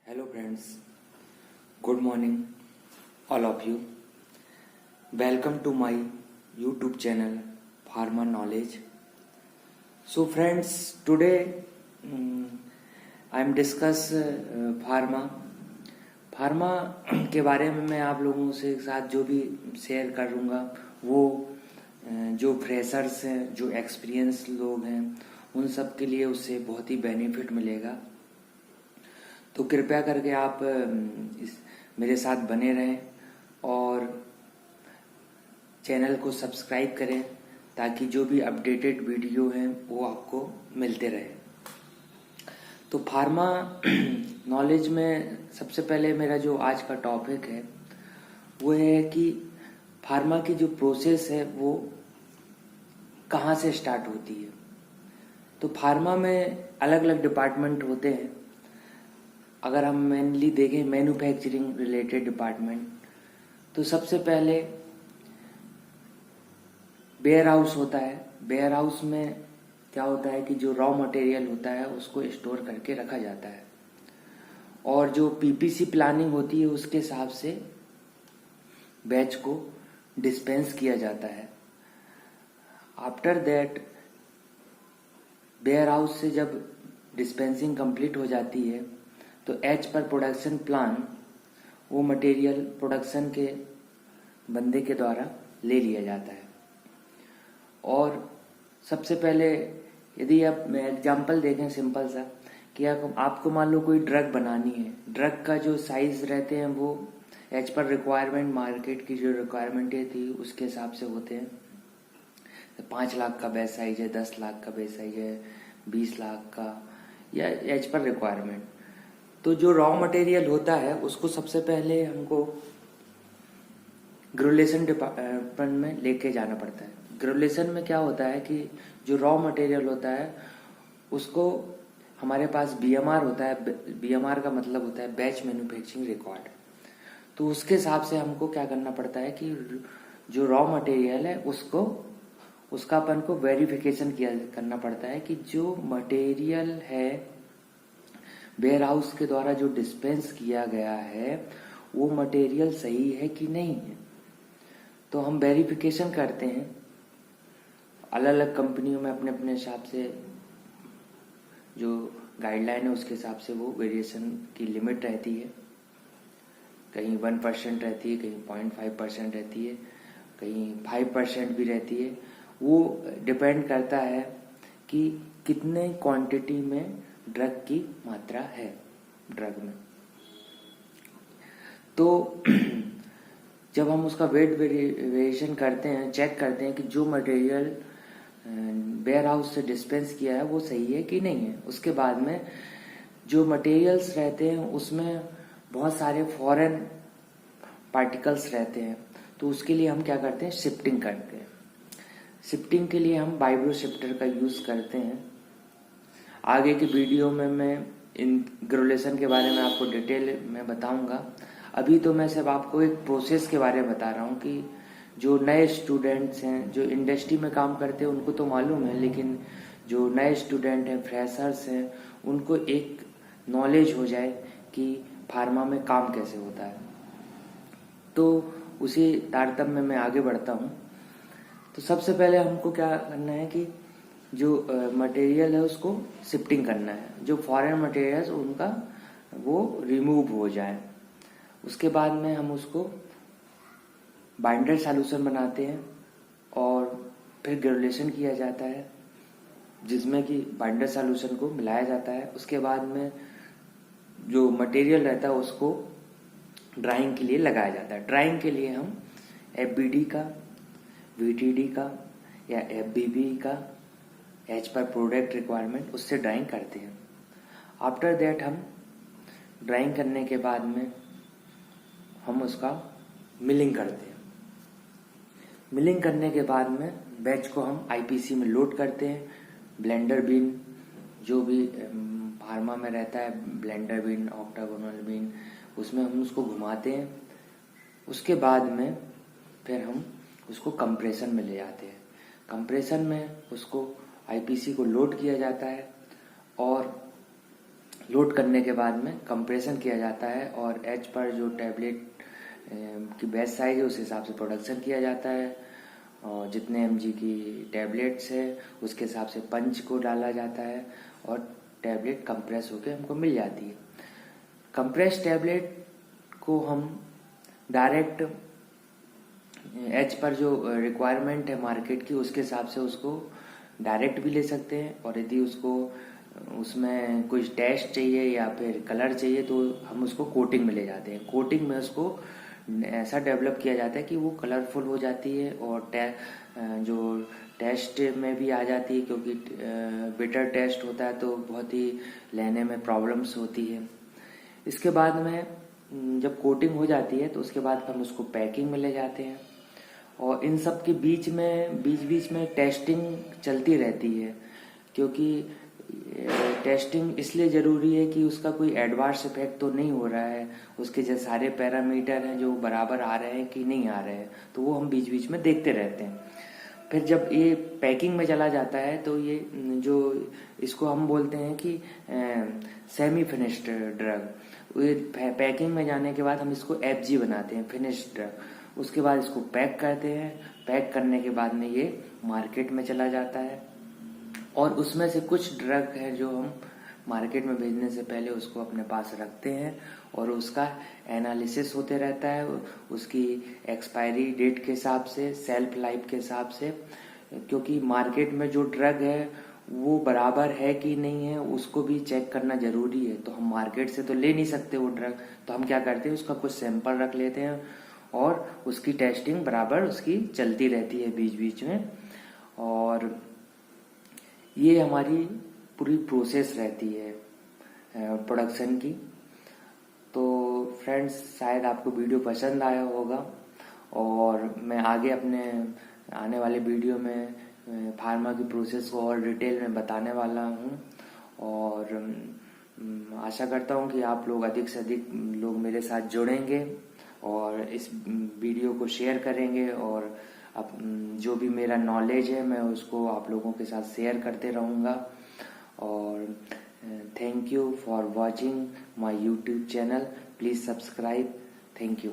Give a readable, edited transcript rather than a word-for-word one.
Hello friends, good morning all of you. Welcome to my YouTube channel Pharma Knowledge. So friends, today I am discuss pharma. Pharma के बारे में मैं आप लोगों से साथ जो भी शेयर करूँगा वो जो फ्रेशर्स हैं, जो एक्सपीरियंस लोग हैं, उन सब के लिए उससे बहुत ही बेनिफिट मिलेगा। तो कृपया करके आप मेरे साथ बने रहें और चैनल को सब्सक्राइब करें ताकि जो भी अपडेटेड वीडियो हैं वो आपको मिलते रहे। तो फार्मा नॉलेज में सबसे पहले मेरा जो आज का टॉपिक है वो है कि फार्मा की जो प्रोसेस है वो कहाँ से स्टार्ट होती है। तो फार्मा में अलग अलग डिपार्टमेंट होते हैं। अगर हम मेनली देखें मैन्युफैक्चरिंग रिलेटेड डिपार्टमेंट, तो सबसे पहले वेयर हाउस होता है। वेयर हाउस में क्या होता है कि जो रॉ मटेरियल होता है उसको स्टोर करके रखा जाता है और जो पीपीसी प्लानिंग होती है उसके हिसाब से बैच को डिस्पेंस किया जाता है। आफ्टर दैट वेयर हाउस से जब डिस्पेंसिंग कंप्लीट हो जाती है तो एच पर प्रोडक्शन प्लान वो मटेरियल प्रोडक्शन के बंदे के द्वारा ले लिया जाता है। और सबसे पहले यदि आप एग्जांपल देखें सिंपल सा कि आपको मान लो कोई ड्रग बनानी है, ड्रग का जो साइज रहते हैं वो एज पर रिक्वायरमेंट, मार्केट की जो रिक्वायरमेंट थी उसके हिसाब से होते हैं। तो 5 लाख का बेस साइज है, 10 लाख का बेस साइज है, 20 लाख का, या एज पर रिक्वायरमेंट। तो जो रॉ मटेरियल होता है उसको सबसे पहले हमको ग्रेजुलेशन डिपार्टमेंट में लेके जाना पड़ता है। ग्रेजुलेशन में क्या होता है कि जो रॉ मटेरियल होता है उसको हमारे पास बीएमआर होता है। बीएमआर का मतलब होता है बैच मैन्युफैक्चरिंग रिकॉर्ड। तो उसके हिसाब से हमको क्या करना पड़ता है कि जो रॉ मटेरियल है उसका अपन को वेरिफिकेशन करना पड़ता है कि जो मटेरियल है वेयर हाउस के द्वारा जो डिस्पेंस किया गया है वो मटेरियल सही है कि नहीं है। तो हम वेरिफिकेशन करते हैं अलग अलग कंपनियों में अपने अपने हिसाब से जो गाइडलाइन है उसके हिसाब से वो वेरिएशन की लिमिट रहती है। कहीं 1% रहती है, कहीं 0.5% रहती है, कहीं 5% भी रहती है। वो डिपेंड करता है कि कितने क्वांटिटी में ड्रग की मात्रा है ड्रग में। तो जब हम उसका वेट वेरिएशन करते हैं, चेक करते हैं कि जो मटेरियल वेयर हाउस से डिस्पेंस किया है वो सही है कि नहीं है। उसके बाद में जो मटेरियल्स रहते हैं उसमें बहुत सारे फॉरेन पार्टिकल्स रहते हैं। तो उसके लिए हम क्या करते हैं, शिफ्टिंग करते हैं। शिफ्टिंग के लिए हम वाइब्रो शिफ्टर का यूज करते हैं। आगे की वीडियो में मैं इन ग्रेजुलेशन के बारे में आपको डिटेल में बताऊंगा। अभी तो मैं सिर्फ आपको एक प्रोसेस के बारे में बता रहा हूँ कि जो नए स्टूडेंट्स हैं, जो इंडस्ट्री में काम करते हैं उनको तो मालूम है, लेकिन जो नए स्टूडेंट हैं, फ्रेशर्स हैं, उनको एक नॉलेज हो जाए कि फार्मा में काम कैसे होता है। तो उसी तारतम्य में मैं आगे बढ़ता हूँ। तो सबसे पहले हमको क्या करना है कि जो मटेरियल है उसको शिफ्टिंग करना है। जो फॉरेन मटेरियल उनका वो रिमूव हो जाए। उसके बाद में हम उसको बाइंडर सॉल्यूशन बनाते हैं और फिर ग्रेजुलेशन किया जाता है जिसमें कि बाइंडर सॉल्यूशन को मिलाया जाता है। उसके बाद में जो मटेरियल रहता है उसको ड्राइंग के लिए लगाया जाता है। ड्राइंग के लिए हम एफबीडी का, वीटीडी का या एफबीबी का एज पर प्रोडक्ट रिक्वायरमेंट उससे ड्राइंग करते हैं। आफ्टर दैट हम ड्राइंग करने के बाद में हम उसका मिलिंग करते हैं। मिलिंग करने के बाद में बैच को हम आईपीसी में लोड करते हैं। ब्लेंडर बीन जो भी फार्मा में रहता है, ब्लेंडर बीन, ऑक्टागोनल बीन, उसमें हम उसको घुमाते हैं। उसके बाद में फिर हम उसको कंप्रेशन में ले जाते हैं। कंप्रेशन में उसको आईपीसी को लोड किया जाता है और लोड करने के बाद में कंप्रेशन किया जाता है और एच पर जो टैबलेट की बैच साइज है उस हिसाब से प्रोडक्शन किया जाता है और जितने mg की टैबलेट्स है उसके हिसाब से पंच को डाला जाता है और टैबलेट कंप्रेस होकर हमको मिल जाती है। कंप्रेस टैबलेट को हम डायरेक्ट एच पर जो रिक्वायरमेंट है मार्केट की उसके हिसाब से उसको डायरेक्ट भी ले सकते हैं और यदि उसको उसमें कुछ टेस्ट चाहिए या फिर कलर चाहिए तो हम उसको कोटिंग में ले जाते हैं। कोटिंग में उसको ऐसा डेवलप किया जाता है कि वो कलरफुल हो जाती है और जो टेस्ट में भी आ जाती है, क्योंकि बिटर टेस्ट होता है तो बहुत ही लेने में प्रॉब्लम्स होती है। इसके बाद में जब कोटिंग हो जाती है तो उसके बाद हम उसको पैकिंग में ले जाते हैं और इन सब के बीच में टेस्टिंग चलती रहती है, क्योंकि टेस्टिंग इसलिए ज़रूरी है कि उसका कोई एडवर्स इफेक्ट तो नहीं हो रहा है, उसके जो सारे पैरामीटर हैं जो बराबर आ रहे हैं कि नहीं आ रहे हैं, तो वो हम बीच बीच में देखते रहते हैं। फिर जब ये पैकिंग में चला जाता है तो ये जो इसको हम बोलते हैं कि सेमी फिनिश्ड ड्रग, पैकिंग में जाने के बाद हम इसको FG बनाते हैं, फिनिश्ड ड्रग। उसके बाद इसको पैक करते हैं, पैक करने के बाद में ये मार्केट में चला जाता है और उसमें से कुछ ड्रग है जो हम मार्केट में भेजने से पहले उसको अपने पास रखते हैं और उसका एनालिसिस होते रहता है, उसकी एक्सपायरी डेट के हिसाब से, सेल्फ लाइफ के हिसाब से, क्योंकि मार्केट में जो ड्रग है वो बराबर है कि नहीं है उसको भी चेक करना जरूरी है। तो हम मार्केट से तो ले नहीं सकते वो ड्रग, तो हम क्या करते हैं उसका कुछ सैंपल रख लेते हैं और उसकी टेस्टिंग बराबर उसकी चलती रहती है बीच बीच में। और ये हमारी पूरी प्रोसेस रहती है प्रोडक्शन की। तो फ्रेंड्स, शायद आपको वीडियो पसंद आया होगा और मैं आगे अपने आने वाले वीडियो में फार्मा की प्रोसेस को और डिटेल में बताने वाला हूँ और आशा करता हूँ कि आप लोग अधिक से अधिक लोग मेरे साथ जुड़ेंगे और इस वीडियो को शेयर करेंगे और अब जो भी मेरा नॉलेज है मैं उसको आप लोगों के साथ शेयर करते रहूँगा। और thank you for watching my YouTube channel, please subscribe. Thank you.